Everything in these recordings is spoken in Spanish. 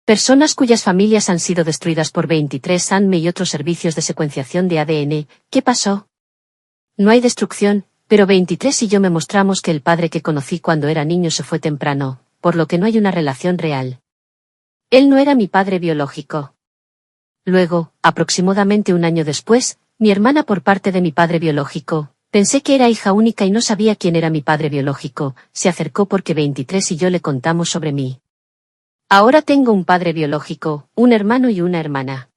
Personas cuyas familias han sido destruidas por 23andMe y otros servicios de secuenciación de ADN. ¿Qué pasó? No hay destrucción, pero 23 y yo me mostramos que el padre que conocí cuando era niño se fue temprano, por lo que no hay una relación real. Él no era mi padre biológico. Luego, aproximadamente un año después, mi hermana por parte de mi padre biológico, pensé que era hija única y no sabía quién era mi padre biológico, se acercó porque 23 y yo le contamos sobre mí. Ahora tengo un padre biológico, un hermano y una hermana.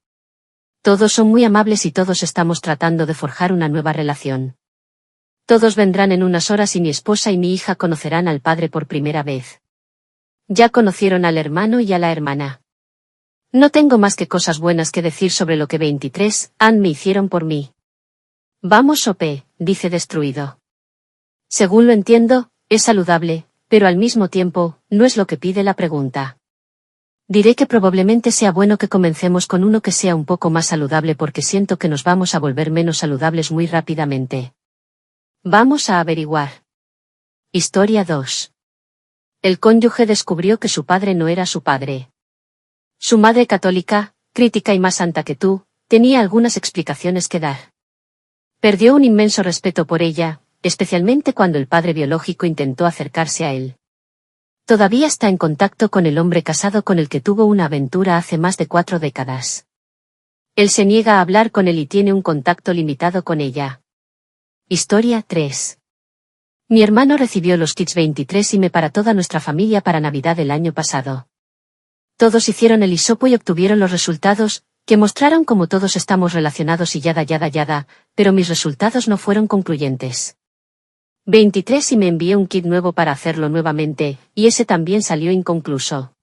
Todos son muy amables y todos estamos tratando de forjar una nueva relación. Todos vendrán en unas horas y mi esposa y mi hija conocerán al padre por primera vez. Ya conocieron al hermano y a la hermana. No tengo más que cosas buenas que decir sobre lo que 23andMe me hicieron por mí. Vamos OP, dice destruido. Según lo entiendo, es saludable, pero al mismo tiempo, no es lo que pide la pregunta. Diré que probablemente sea bueno que comencemos con uno que sea un poco más saludable porque siento que nos vamos a volver menos saludables muy rápidamente. Vamos a averiguar. Historia 2. El cónyuge descubrió que su padre no era su padre. Su madre católica, crítica y más santa que tú, tenía algunas explicaciones que dar. Perdió un inmenso respeto por ella, especialmente cuando el padre biológico intentó acercarse a él. Todavía está en contacto con el hombre casado con el que tuvo una aventura hace más de 4 décadas. Él se niega a hablar con él y tiene un contacto limitado con ella. Historia 3. Mi hermano recibió los kits 23andMe para toda nuestra familia para Navidad del año pasado. Todos hicieron el hisopo y obtuvieron los resultados, que mostraron cómo todos estamos relacionados y yada, pero mis resultados no fueron concluyentes. 23andMe me envió un kit nuevo para hacerlo nuevamente, y ese también salió inconcluso.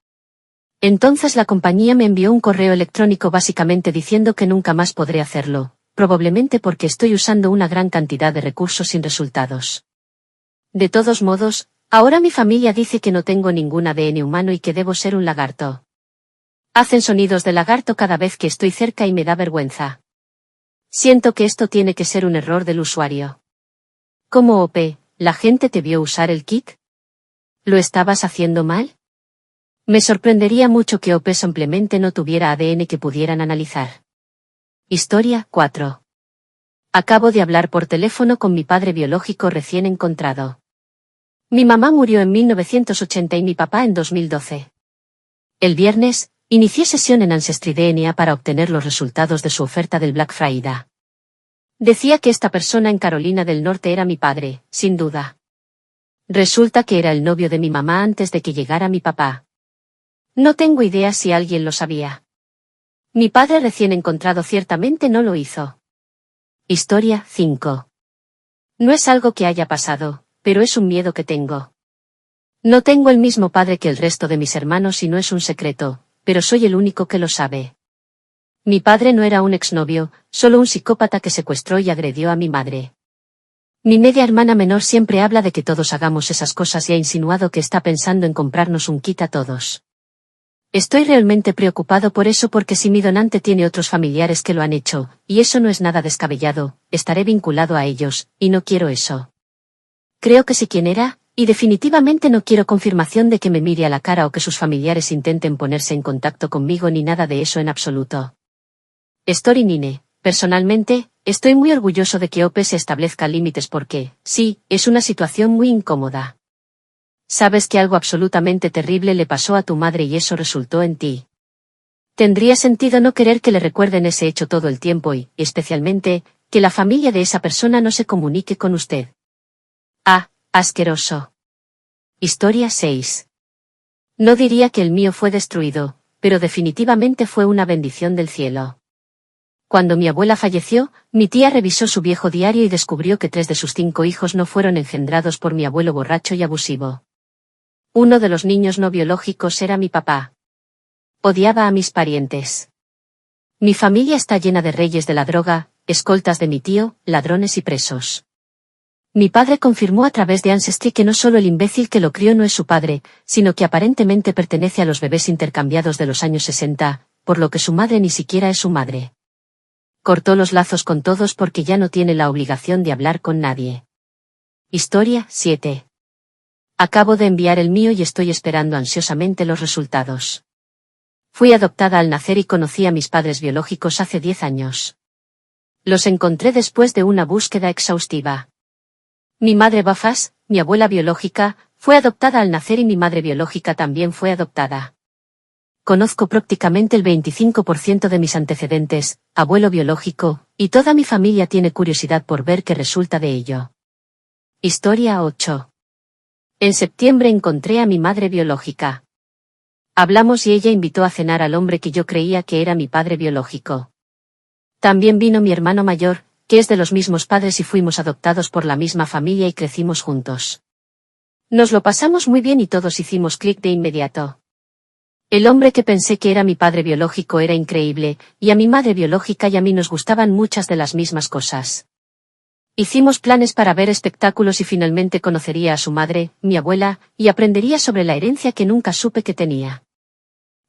Entonces la compañía me envió un correo electrónico básicamente diciendo que nunca más podré hacerlo, probablemente porque estoy usando una gran cantidad de recursos sin resultados. De todos modos, ahora mi familia dice que no tengo ningún ADN humano y que debo ser un lagarto. Hacen sonidos de lagarto cada vez que estoy cerca y me da vergüenza. Siento que esto tiene que ser un error del usuario. ¿Cómo OP, la gente te vio usar el kit? ¿Lo estabas haciendo mal? Me sorprendería mucho que OP simplemente no tuviera ADN que pudieran analizar. Historia 4. Acabo de hablar por teléfono con mi padre biológico recién encontrado. Mi mamá murió en 1980 y mi papá en 2012. El viernes, inicié sesión en Ancestry DNA para obtener los resultados de su oferta del Black Friday. Decía que esta persona en Carolina del Norte era mi padre, sin duda. Resulta que era el novio de mi mamá antes de que llegara mi papá. No tengo idea si alguien lo sabía. Mi padre recién encontrado ciertamente no lo hizo. Historia 5. No es algo que haya pasado, pero es un miedo que tengo. No tengo el mismo padre que el resto de mis hermanos y no es un secreto, pero soy el único que lo sabe. Mi padre no era un exnovio, solo un psicópata que secuestró y agredió a mi madre. Mi media hermana menor siempre habla de que todos hagamos esas cosas y ha insinuado que está pensando en comprarnos un kit a todos. Estoy realmente preocupado por eso porque si mi donante tiene otros familiares que lo han hecho, y eso no es nada descabellado, estaré vinculado a ellos, y no quiero eso. Creo que sé quién era, y definitivamente no quiero confirmación de que me mire a la cara o que sus familiares intenten ponerse en contacto conmigo ni nada de eso en absoluto. Story 9. Personalmente, estoy muy orgulloso de que OP se establezca límites porque, sí, es una situación muy incómoda. Sabes que algo absolutamente terrible le pasó a tu madre y eso resultó en ti. Tendría sentido no querer que le recuerden ese hecho todo el tiempo y, especialmente, que la familia de esa persona no se comunique con usted. Ah, asqueroso. Historia 6. No diría que el mío fue destruido, pero definitivamente fue una bendición del cielo. Cuando mi abuela falleció, mi tía revisó su viejo diario y descubrió que 3 de sus 5 hijos no fueron engendrados por mi abuelo borracho y abusivo. Uno de los niños no biológicos era mi papá. Odiaba a mis parientes. Mi familia está llena de reyes de la droga, escoltas de mi tío, ladrones y presos. Mi padre confirmó a través de Ancestry que no solo el imbécil que lo crió no es su padre, sino que aparentemente pertenece a los bebés intercambiados de los años 60, por lo que su madre ni siquiera es su madre. Cortó los lazos con todos porque ya no tiene la obligación de hablar con nadie. Historia 7. Acabo de enviar el mío y estoy esperando ansiosamente los resultados. Fui adoptada al nacer y conocí a mis padres biológicos hace 10 años. Los encontré después de una búsqueda exhaustiva. Mi madre Bafas, mi abuela biológica, fue adoptada al nacer y mi madre biológica también fue adoptada. Conozco prácticamente el 25% de mis antecedentes, abuelo biológico, y toda mi familia tiene curiosidad por ver qué resulta de ello. Historia 8. En septiembre encontré a mi madre biológica. Hablamos y ella invitó a cenar al hombre que yo creía que era mi padre biológico. También vino mi hermano mayor, que es de los mismos padres y fuimos adoptados por la misma familia y crecimos juntos. Nos lo pasamos muy bien y todos hicimos clic de inmediato. El hombre que pensé que era mi padre biológico era increíble, y a mi madre biológica y a mí nos gustaban muchas de las mismas cosas. Hicimos planes para ver espectáculos y finalmente conocería a su madre, mi abuela, y aprendería sobre la herencia que nunca supe que tenía.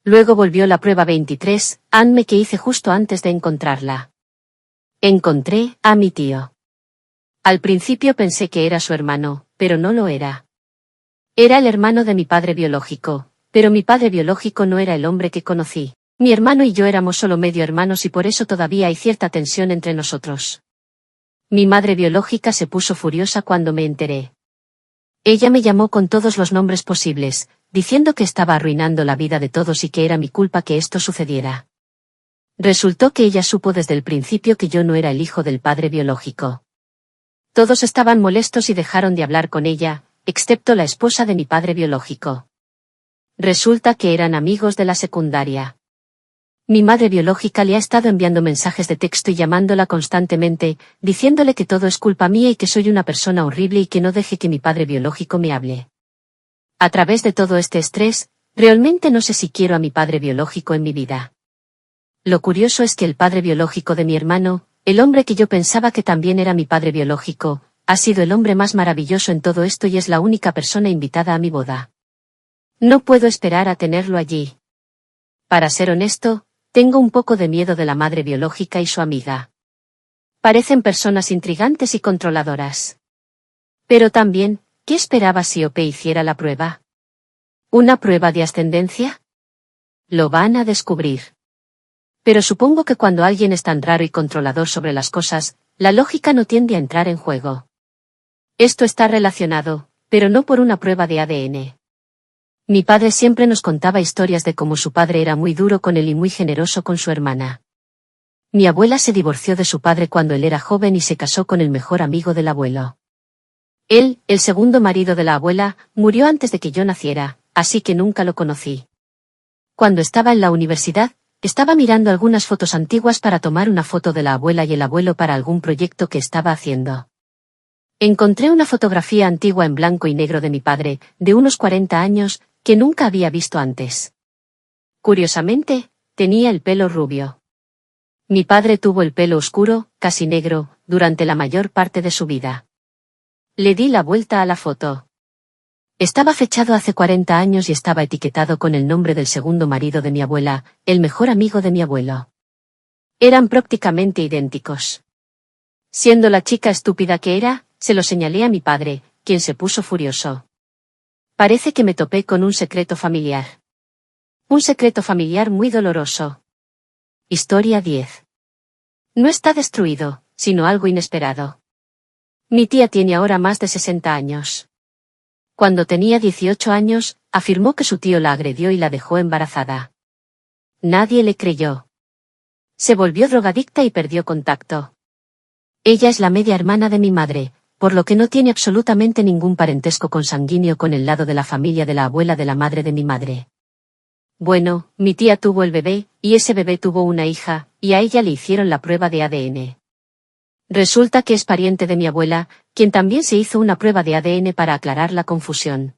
Luego volvió la prueba 23, Anme que hice justo antes de encontrarla. Encontré a mi tío. Al principio pensé que era su hermano, pero no lo era. Era el hermano de mi padre biológico, pero mi padre biológico no era el hombre que conocí. Mi hermano y yo éramos solo medio hermanos y por eso todavía hay cierta tensión entre nosotros. Mi madre biológica se puso furiosa cuando me enteré. Ella me llamó con todos los nombres posibles, diciendo que estaba arruinando la vida de todos y que era mi culpa que esto sucediera. Resultó que ella supo desde el principio que yo no era el hijo del padre biológico. Todos estaban molestos y dejaron de hablar con ella, excepto la esposa de mi padre biológico. Resulta que eran amigos de la secundaria. Mi madre biológica le ha estado enviando mensajes de texto y llamándola constantemente, diciéndole que todo es culpa mía y que soy una persona horrible y que no deje que mi padre biológico me hable. A través de todo este estrés, realmente no sé si quiero a mi padre biológico en mi vida. Lo curioso es que el padre biológico de mi hermano, el hombre que yo pensaba que también era mi padre biológico, ha sido el hombre más maravilloso en todo esto y es la única persona invitada a mi boda. No puedo esperar a tenerlo allí. Para ser honesto, tengo un poco de miedo de la madre biológica y su amiga. Parecen personas intrigantes y controladoras. Pero también, ¿qué esperaba si OP hiciera la prueba? ¿Una prueba de ascendencia? Lo van a descubrir. Pero supongo que cuando alguien es tan raro y controlador sobre las cosas, la lógica no tiende a entrar en juego. Esto está relacionado, pero no por una prueba de ADN. Mi padre siempre nos contaba historias de cómo su padre era muy duro con él y muy generoso con su hermana. Mi abuela se divorció de su padre cuando él era joven y se casó con el mejor amigo del abuelo. Él, el segundo marido de la abuela, murió antes de que yo naciera, así que nunca lo conocí. Cuando estaba en la universidad, estaba mirando algunas fotos antiguas para tomar una foto de la abuela y el abuelo para algún proyecto que estaba haciendo. Encontré una fotografía antigua en blanco y negro de mi padre, de unos 40 años, que nunca había visto antes. Curiosamente, tenía el pelo rubio. Mi padre tuvo el pelo oscuro, casi negro, durante la mayor parte de su vida. Le di la vuelta a la foto. Estaba fechado hace 40 años y estaba etiquetado con el nombre del segundo marido de mi abuela, el mejor amigo de mi abuelo. Eran prácticamente idénticos. Siendo la chica estúpida que era, se lo señalé a mi padre, quien se puso furioso. Parece que me topé con un secreto familiar. Un secreto familiar muy doloroso. Historia 10. No está destruido, sino algo inesperado. Mi tía tiene ahora más de 60 años. Cuando tenía 18 años, afirmó que su tío la agredió y la dejó embarazada. Nadie le creyó. Se volvió drogadicta y perdió contacto. Ella es la media hermana de mi madre, por lo que no tiene absolutamente ningún parentesco consanguíneo con el lado de la familia de la abuela de la madre de mi madre. Bueno, mi tía tuvo el bebé, y ese bebé tuvo una hija, y a ella le hicieron la prueba de ADN. Resulta que es pariente de mi abuela, quien también se hizo una prueba de ADN para aclarar la confusión.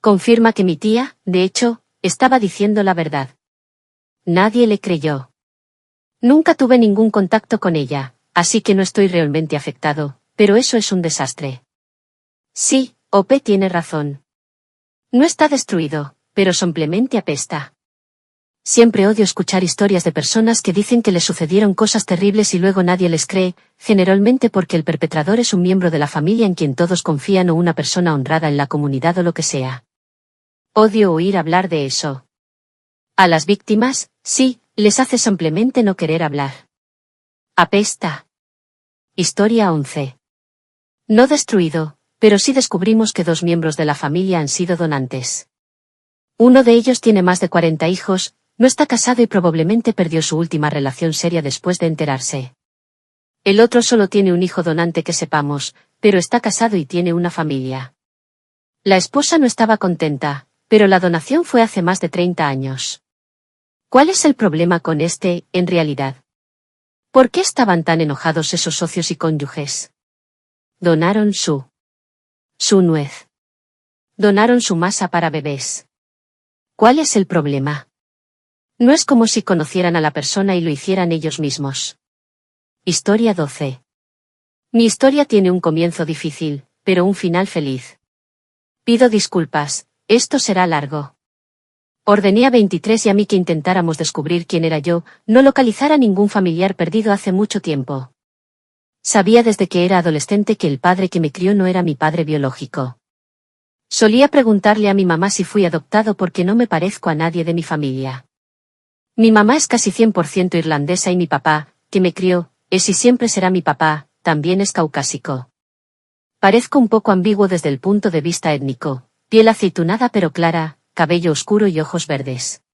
Confirma que mi tía, de hecho, estaba diciendo la verdad. Nadie le creyó. Nunca tuve ningún contacto con ella, así que no estoy realmente afectado, pero eso es un desastre. Sí, OP tiene razón. No está destruido, pero simplemente apesta. Siempre odio escuchar historias de personas que dicen que les sucedieron cosas terribles y luego nadie les cree, generalmente porque el perpetrador es un miembro de la familia en quien todos confían o una persona honrada en la comunidad o lo que sea. Odio oír hablar de eso. A las víctimas, sí, les hace simplemente no querer hablar. Apesta. Historia 11. No destruido, pero sí descubrimos que 2 miembros de la familia han sido donantes. Uno de ellos tiene más de 40 hijos, no está casado y probablemente perdió su última relación seria después de enterarse. El otro solo tiene un hijo donante que sepamos, pero está casado y tiene una familia. La esposa no estaba contenta, pero la donación fue hace más de 30 años. ¿Cuál es el problema con en realidad? ¿Por qué estaban tan enojados esos socios y cónyuges? Donaron su nuez. Donaron su masa para bebés. ¿Cuál es el problema? No es como si conocieran a la persona y lo hicieran ellos mismos. Historia 12. Mi historia tiene un comienzo difícil, pero un final feliz. Pido disculpas, esto será largo. Ordené a 23 y a mí que intentáramos descubrir quién era yo, no localizar a ningún familiar perdido hace mucho tiempo. Sabía desde que era adolescente que el padre que me crió no era mi padre biológico. Solía preguntarle a mi mamá si fui adoptado porque no me parezco a nadie de mi familia. Mi mamá es casi 100% irlandesa y mi papá, que me crió, es y siempre será mi papá, también es caucásico. Parezco un poco ambiguo desde el punto de vista étnico, piel aceitunada pero clara, cabello oscuro y ojos verdes.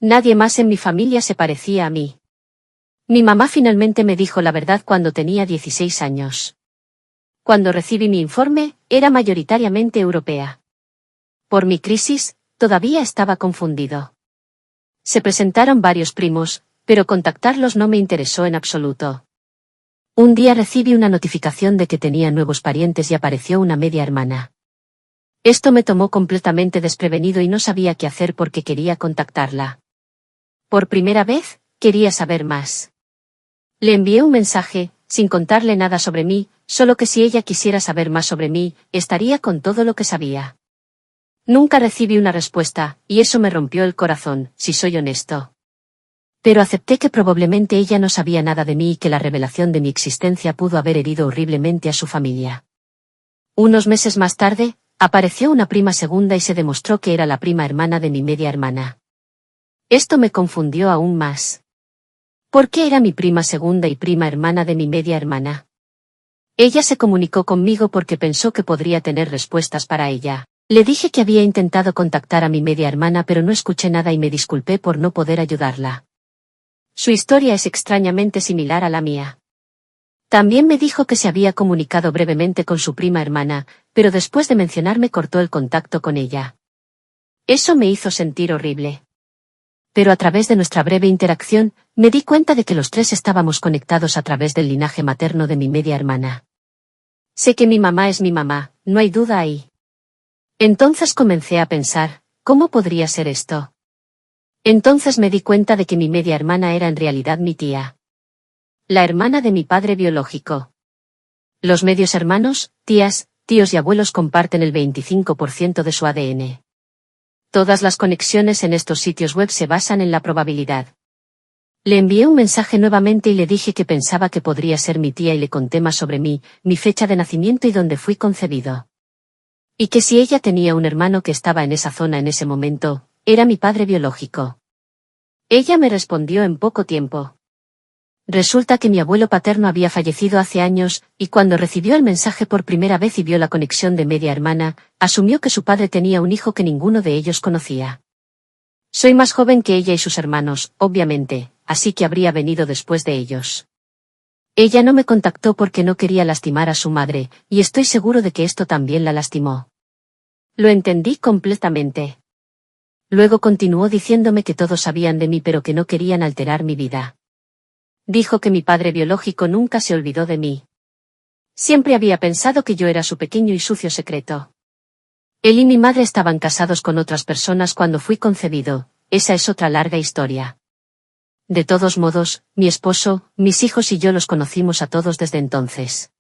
Nadie más en mi familia se parecía a mí. Mi mamá finalmente me dijo la verdad cuando tenía 16 años. Cuando recibí mi informe, era mayoritariamente europea. Por mi crisis, todavía estaba confundido. Se presentaron varios primos, pero contactarlos no me interesó en absoluto. Un día recibí una notificación de que tenía nuevos parientes y apareció una media hermana. Esto me tomó completamente desprevenido y no sabía qué hacer porque quería contactarla. Por primera vez, quería saber más. Le envié un mensaje, sin contarle nada sobre mí, solo que si ella quisiera saber más sobre mí, estaría con todo lo que sabía. Nunca recibí una respuesta, y eso me rompió el corazón, si soy honesto. Pero acepté que probablemente ella no sabía nada de mí y que la revelación de mi existencia pudo haber herido horriblemente a su familia. Unos meses más tarde, apareció una prima segunda y se demostró que era la prima hermana de mi media hermana. Esto me confundió aún más. ¿Por qué era mi prima segunda y prima hermana de mi media hermana? Ella se comunicó conmigo porque pensó que podría tener respuestas para ella. Le dije que había intentado contactar a mi media hermana pero no escuché nada y me disculpé por no poder ayudarla. Su historia es extrañamente similar a la mía. También me dijo que se había comunicado brevemente con su prima hermana, pero después de mencionarme cortó el contacto con ella. Eso me hizo sentir horrible. Pero a través de nuestra breve interacción, me di cuenta de que los 3 estábamos conectados a través del linaje materno de mi media hermana. Sé que mi mamá es mi mamá, no hay duda ahí. Entonces comencé a pensar, ¿cómo podría ser esto? Entonces me di cuenta de que mi media hermana era en realidad mi tía. La hermana de mi padre biológico. Los medios hermanos, tías, tíos y abuelos comparten el 25% de su ADN. Todas las conexiones en estos sitios web se basan en la probabilidad. Le envié un mensaje nuevamente y le dije que pensaba que podría ser mi tía y le conté más sobre mí, mi fecha de nacimiento y dónde fui concebido. Y que si ella tenía un hermano que estaba en esa zona en ese momento, era mi padre biológico. Ella me respondió en poco tiempo. Resulta que mi abuelo paterno había fallecido hace años, y cuando recibió el mensaje por primera vez y vio la conexión de media hermana, asumió que su padre tenía un hijo que ninguno de ellos conocía. Soy más joven que ella y sus hermanos, obviamente, así que habría venido después de ellos. Ella no me contactó porque no quería lastimar a su madre, y estoy seguro de que esto también la lastimó. Lo entendí completamente. Luego continuó diciéndome que todos sabían de mí pero que no querían alterar mi vida. Dijo que mi padre biológico nunca se olvidó de mí. Siempre había pensado que yo era su pequeño y sucio secreto. Él y mi madre estaban casados con otras personas cuando fui concebido, esa es otra larga historia. De todos modos, mi esposo, mis hijos y yo los conocimos a todos desde entonces.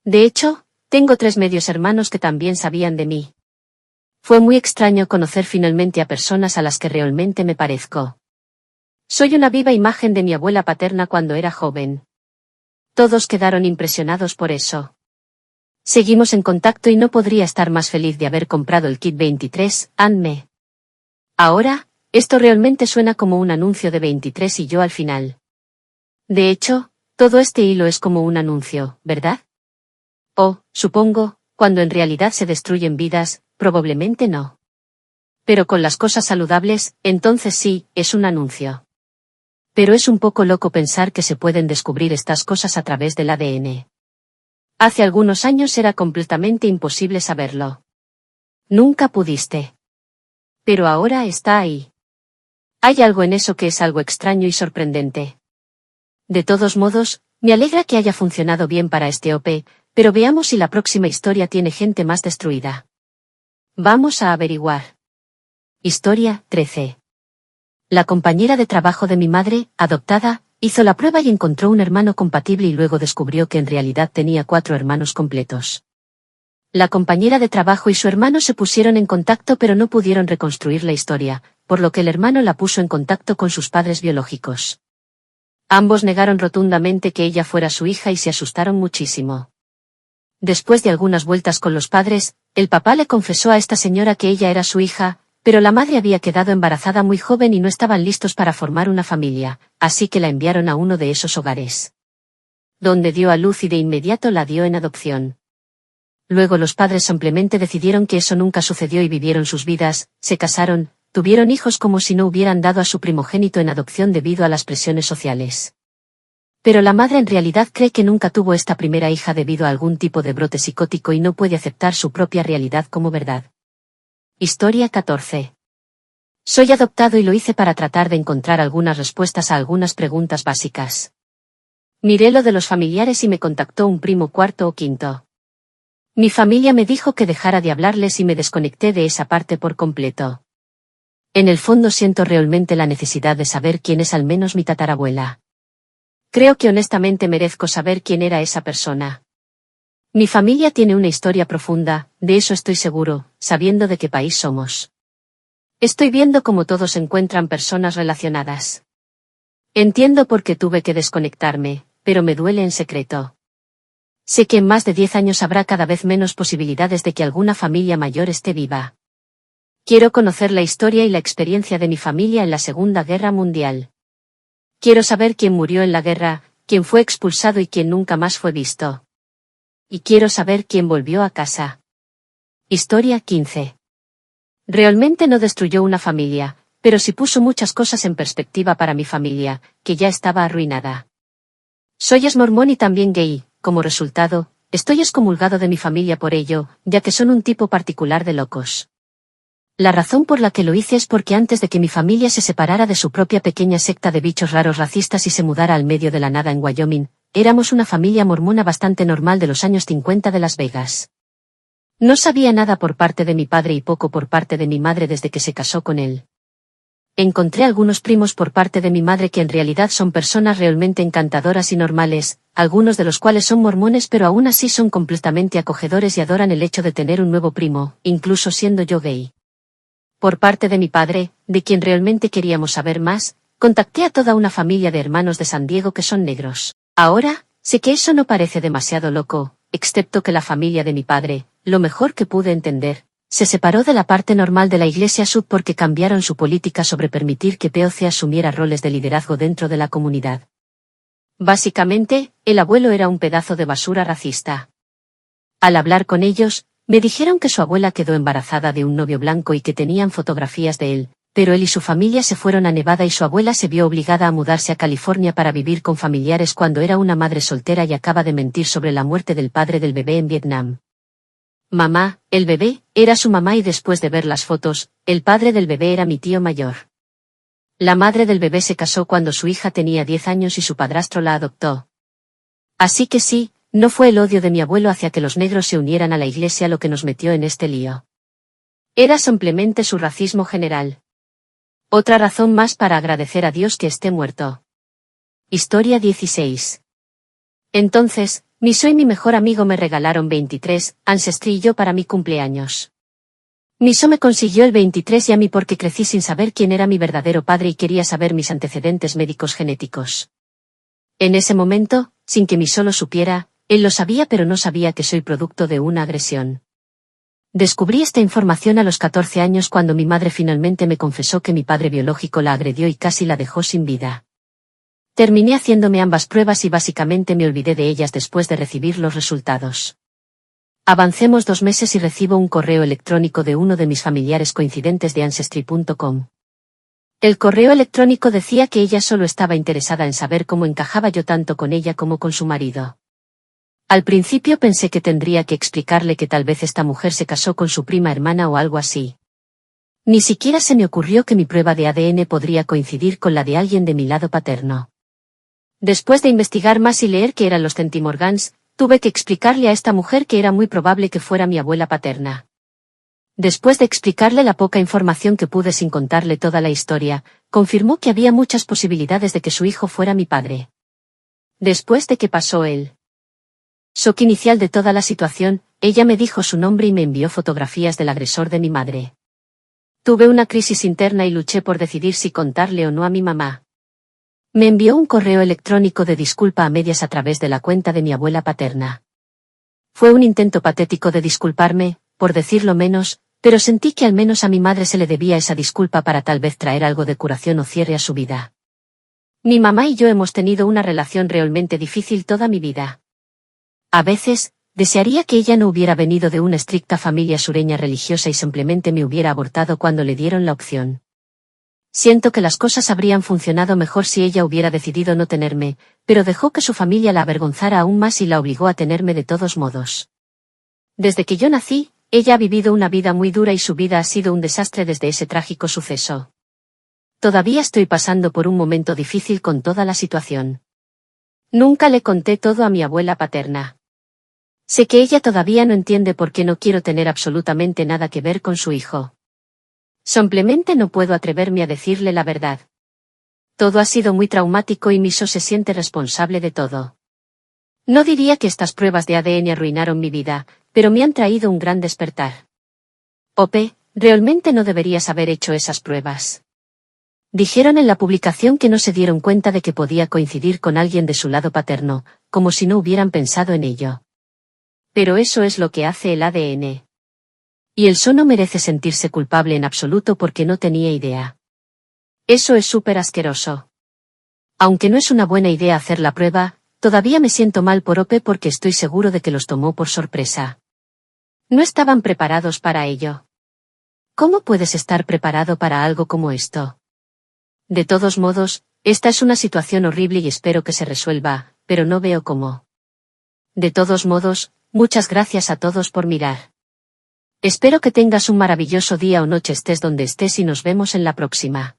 De hecho, tengo 3 medios hermanos que también sabían de mí. Fue muy extraño conocer finalmente a personas a las que realmente me parezco. Soy una viva imagen de mi abuela paterna cuando era joven. Todos quedaron impresionados por eso. Seguimos en contacto y no podría estar más feliz de haber comprado el kit 23, and me. Ahora, Esto realmente suena como un anuncio de 23 y yo al final. De hecho, todo este hilo es como un anuncio, ¿verdad? O, supongo, cuando en realidad se destruyen vidas, probablemente no. Pero con las cosas saludables, entonces sí, es un anuncio. Pero es un poco loco pensar que se pueden descubrir estas cosas a través del ADN. Hace algunos años era completamente imposible saberlo. Nunca pudiste. Pero ahora está ahí. Hay algo en eso que es algo extraño y sorprendente. De todos modos, me alegra que haya funcionado bien para este OP, pero veamos si la próxima historia tiene gente más destruida. Vamos a averiguar. Historia 13. La compañera de trabajo de mi madre, adoptada, hizo la prueba y encontró un hermano compatible y luego descubrió que en realidad tenía 4 hermanos completos. La compañera de trabajo y su hermano se pusieron en contacto pero no pudieron reconstruir la historia, por lo que el hermano la puso en contacto con sus padres biológicos. Ambos negaron rotundamente que ella fuera su hija y se asustaron muchísimo. Después de algunas vueltas con los padres, el papá le confesó a esta señora que ella era su hija, pero la madre había quedado embarazada muy joven y no estaban listos para formar una familia, así que la enviaron a uno de esos hogares, donde dio a luz y de inmediato la dio en adopción. Luego los padres simplemente decidieron que eso nunca sucedió y vivieron sus vidas, se casaron, tuvieron hijos como si no hubieran dado a su primogénito en adopción debido a las presiones sociales. Pero la madre en realidad cree que nunca tuvo esta primera hija debido a algún tipo de brote psicótico y no puede aceptar su propia realidad como verdad. Historia 14. Soy adoptado y lo hice para tratar de encontrar algunas respuestas a algunas preguntas básicas. Miré lo de los familiares y me contactó un primo cuarto o quinto. Mi familia me dijo que dejara de hablarles y me desconecté de esa parte por completo. En el fondo siento realmente la necesidad de saber quién es al menos mi tatarabuela. Creo que honestamente merezco saber quién era esa persona. Mi familia tiene una historia profunda, de eso estoy seguro, sabiendo de qué país somos. Estoy viendo cómo todos encuentran personas relacionadas. Entiendo por qué tuve que desconectarme, pero me duele en secreto. Sé que en más de 10 años habrá cada vez menos posibilidades de que alguna familia mayor esté viva. Quiero conocer la historia y la experiencia de mi familia en la Segunda Guerra Mundial. Quiero saber quién murió en la guerra, quién fue expulsado y quién nunca más fue visto. Y quiero saber quién volvió a casa. Historia 15. Realmente no destruyó una familia, pero sí puso muchas cosas en perspectiva para mi familia, que ya estaba arruinada. Soy mormón y también gay, como resultado, estoy excomulgado de mi familia por ello, ya que son un tipo particular de locos. La razón por la que lo hice es porque antes de que mi familia se separara de su propia pequeña secta de bichos raros racistas y se mudara al medio de la nada en Wyoming, éramos una familia mormona bastante normal de los años 50 de Las Vegas. No sabía nada por parte de mi padre y poco por parte de mi madre desde que se casó con él. Encontré algunos primos por parte de mi madre que en realidad son personas realmente encantadoras y normales, algunos de los cuales son mormones pero aún así son completamente acogedores y adoran el hecho de tener un nuevo primo, incluso siendo yo gay. Por parte de mi padre, de quien realmente queríamos saber más, contacté a toda una familia de hermanos de San Diego que son negros. Ahora, sé que eso no parece demasiado loco, excepto que la familia de mi padre, lo mejor que pude entender, se separó de la parte normal de la Iglesia Sud porque cambiaron su política sobre permitir que POC asumiera roles de liderazgo dentro de la comunidad. Básicamente, el abuelo era un pedazo de basura racista. Al hablar con ellos, me dijeron que su abuela quedó embarazada de un novio blanco y que tenían fotografías de él, pero él y su familia se fueron a Nevada y su abuela se vio obligada a mudarse a California para vivir con familiares cuando era una madre soltera y acaba de mentir sobre la muerte del padre del bebé en Vietnam. Mamá, el bebé, era su mamá y después de ver las fotos, el padre del bebé era mi tío mayor. La madre del bebé se casó cuando su hija tenía 10 años y su padrastro la adoptó. Así que sí, no fue el odio de mi abuelo hacia que los negros se unieran a la iglesia lo que nos metió en este lío. Era simplemente su racismo general. Otra razón más para agradecer a Dios que esté muerto. Historia 16. Entonces, Miso y mi mejor amigo me regalaron 23, Ancestry y yo para mi cumpleaños. Miso me consiguió el 23 y a mí porque crecí sin saber quién era mi verdadero padre y quería saber mis antecedentes médicos genéticos. En ese momento, sin que Miso lo supiera, él lo sabía pero no sabía que soy producto de una agresión. Descubrí esta información a los 14 años cuando mi madre finalmente me confesó que mi padre biológico la agredió y casi la dejó sin vida. Terminé haciéndome ambas pruebas y básicamente me olvidé de ellas después de recibir los resultados. Avancemos 2 meses y recibo un correo electrónico de uno de mis familiares coincidentes de Ancestry.com. El correo electrónico decía que ella solo estaba interesada en saber cómo encajaba yo tanto con ella como con su marido. Al principio pensé que tendría que explicarle que tal vez esta mujer se casó con su prima hermana o algo así. Ni siquiera se me ocurrió que mi prueba de ADN podría coincidir con la de alguien de mi lado paterno. Después de investigar más y leer qué eran los centimorgans, tuve que explicarle a esta mujer que era muy probable que fuera mi abuela paterna. Después de explicarle la poca información que pude sin contarle toda la historia, confirmó que había muchas posibilidades de que su hijo fuera mi padre. Después de que pasó el shock inicial de toda la situación, ella me dijo su nombre y me envió fotografías del agresor de mi madre. Tuve una crisis interna y luché por decidir si contarle o no a mi mamá. Me envió un correo electrónico de disculpa a medias a través de la cuenta de mi abuela paterna. Fue un intento patético de disculparme, por decirlo menos, pero sentí que al menos a mi madre se le debía esa disculpa para tal vez traer algo de curación o cierre a su vida. Mi mamá y yo hemos tenido una relación realmente difícil toda mi vida. A veces, desearía que ella no hubiera venido de una estricta familia sureña religiosa y simplemente me hubiera abortado cuando le dieron la opción. Siento que las cosas habrían funcionado mejor si ella hubiera decidido no tenerme, pero dejó que su familia la avergonzara aún más y la obligó a tenerme de todos modos. Desde que yo nací, ella ha vivido una vida muy dura y su vida ha sido un desastre desde ese trágico suceso. Todavía estoy pasando por un momento difícil con toda la situación. Nunca le conté todo a mi abuela paterna. Sé que ella todavía no entiende por qué no quiero tener absolutamente nada que ver con su hijo. Simplemente no puedo atreverme a decirle la verdad. Todo ha sido muy traumático y Miso se siente responsable de todo. No diría que estas pruebas de ADN arruinaron mi vida, pero me han traído un gran despertar. Ope, realmente no deberías haber hecho esas pruebas. Dijeron en la publicación que no se dieron cuenta de que podía coincidir con alguien de su lado paterno, como si no hubieran pensado en ello. Pero eso es lo que hace el ADN. Y el So no merece sentirse culpable en absoluto porque no tenía idea. Eso es súper asqueroso. Aunque no es una buena idea hacer la prueba, todavía me siento mal por Ope porque estoy seguro de que los tomó por sorpresa. No estaban preparados para ello. ¿Cómo puedes estar preparado para algo como esto? De todos modos, esta es una situación horrible y espero que se resuelva, pero no veo cómo. De todos modos, muchas gracias a todos por mirar. Espero que tengas un maravilloso día o noche estés donde estés y nos vemos en la próxima.